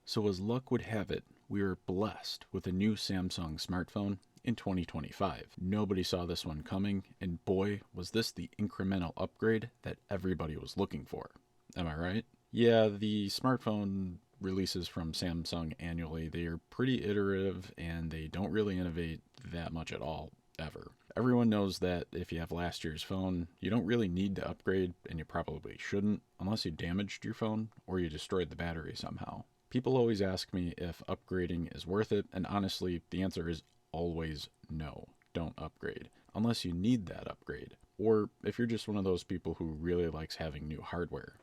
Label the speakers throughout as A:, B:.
A: So as luck would have it, we were blessed with a new Samsung smartphone in 2025. Nobody saw this one coming, and boy, was this the incremental upgrade that everybody was looking for. Am I right? Yeah, the smartphone releases from Samsung annually, they are pretty iterative and they don't really innovate that much at all, ever. Everyone knows that if you have last year's phone, you don't really need to upgrade, and you probably shouldn't, unless you damaged your phone or you destroyed the battery somehow. People always ask me if upgrading is worth it, and honestly, the answer is always no. Don't upgrade, unless you need that upgrade, or if you're just one of those people who really likes having new hardware.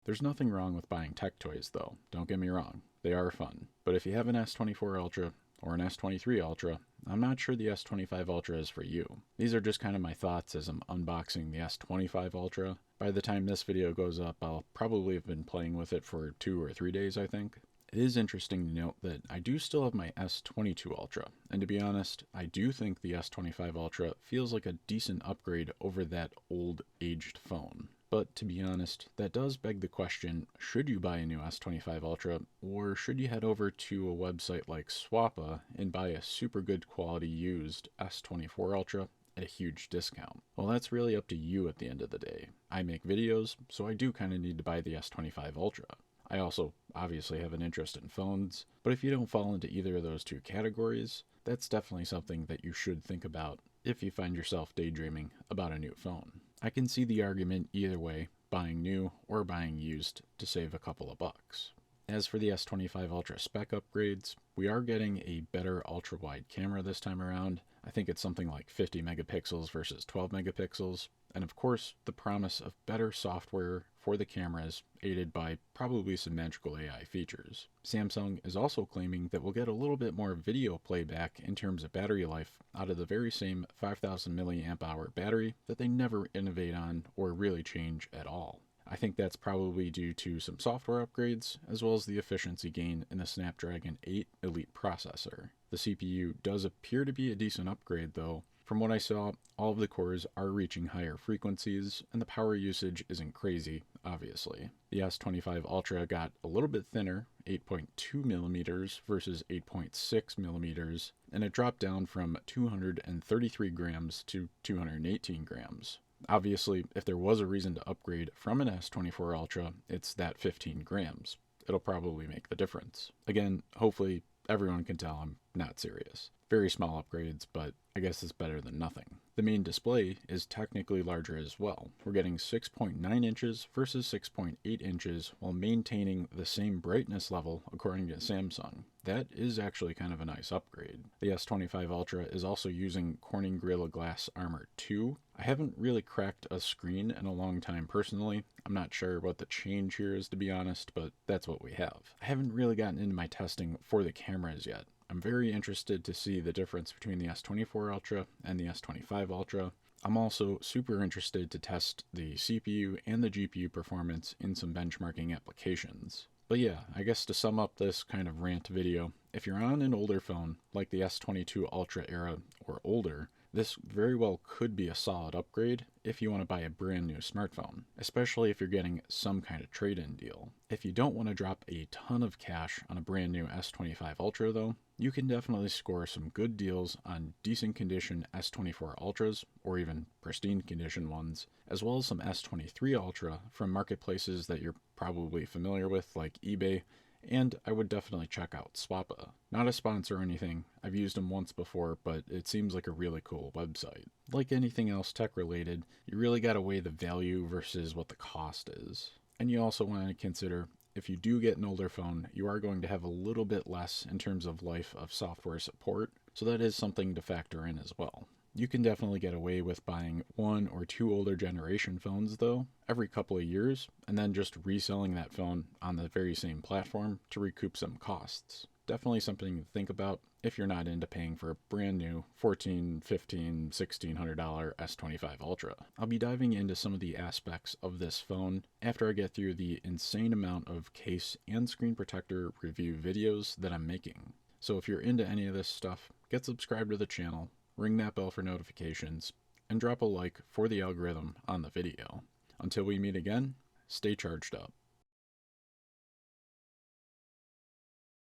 A: There's nothing wrong with buying tech toys, though, don't get me wrong, they are fun. But if you have an S24 Ultra or an S23 Ultra, I'm not sure the S25 Ultra is for you. These are just kind of my thoughts as I'm unboxing the S25 Ultra. By the time this video goes up, I'll probably have been playing with it for 2 or 3 days, I think. It is interesting to note that I do still have my S22 Ultra, and to be honest, I do think the S25 Ultra feels like a decent upgrade over that old, aged phone. But to be honest, that does beg the question, should you buy a new S25 Ultra, or should you head over to a website like Swappa and buy a super good quality used S24 Ultra at a huge discount? Well, that's really up to you at the end of the day. I make videos, so I do kind of need to buy the S25 Ultra. I also obviously have an interest in phones, but if you don't fall into either of those two categories, that's definitely something that you should think about if you find yourself daydreaming about a new phone. I can see the argument either way, buying new or buying used to save a couple of bucks. As for the S25 Ultra spec upgrades, we are getting a better ultra-wide camera this time around. I think it's something like 50 megapixels versus 12 megapixels, and of course, the promise of better software for the cameras, aided by probably some magical AI features. Samsung is also claiming that we'll get a little bit more video playback in terms of battery life out of the very same 5000 milliamp hour battery that they never innovate on or really change at all. I think that's probably due to some software upgrades, as well as the efficiency gain in the Snapdragon 8 Elite processor. The CPU does appear to be a decent upgrade though. From what I saw, all of the cores are reaching higher frequencies, and the power usage isn't crazy, obviously. The S25 Ultra got a little bit thinner, 8.2 millimeters versus 8.6 millimeters, and it dropped down from 233 grams to 218 grams. Obviously, if there was a reason to upgrade from an S24 Ultra, it's that 15 grams. It'll probably make the difference. Again, hopefully everyone can tell I'm not serious. Very small upgrades, but I guess it's better than nothing. The main display is technically larger as well. We're getting 6.9 inches versus 6.8 inches while maintaining the same brightness level according to Samsung. That is actually kind of a nice upgrade. The S25 Ultra is also using Corning Gorilla Glass Armor 2. I haven't really cracked a screen in a long time personally. I'm not sure what the change here is, to be honest, but that's what we have. I haven't really gotten into my testing for the cameras yet. I'm very interested to see the difference between the S24 Ultra and the S25 Ultra. I'm also super interested to test the CPU and the GPU performance in some benchmarking applications. But yeah, I guess to sum up this kind of rant video, if you're on an older phone, like the S22 Ultra era or older, this very well could be a solid upgrade if you want to buy a brand new smartphone, especially if you're getting some kind of trade-in deal. If you don't want to drop a ton of cash on a brand new S25 Ultra though, you can definitely score some good deals on decent condition S24 Ultras, or even pristine condition ones, as well as some S23 Ultra from marketplaces that you're probably familiar with like eBay, and I would definitely check out Swappa. Not a sponsor or anything, I've used them once before, but it seems like a really cool website. Like anything else tech related, you really gotta weigh the value versus what the cost is. And you also want to consider, if you do get an older phone, you are going to have a little bit less in terms of life of software support, so that is something to factor in as well. You can definitely get away with buying 1 or 2 older generation phones though, every couple of years, and then just reselling that phone on the very same platform to recoup some costs. Definitely something to think about if you're not into paying for a brand new $1,400, $1,500, $1,600 S25 Ultra. I'll be diving into some of the aspects of this phone after I get through the insane amount of case and screen protector review videos that I'm making. So if you're into any of this stuff, get subscribed to the channel, ring that bell for notifications, and drop a like for the algorithm on the video. Until we meet again, stay charged up.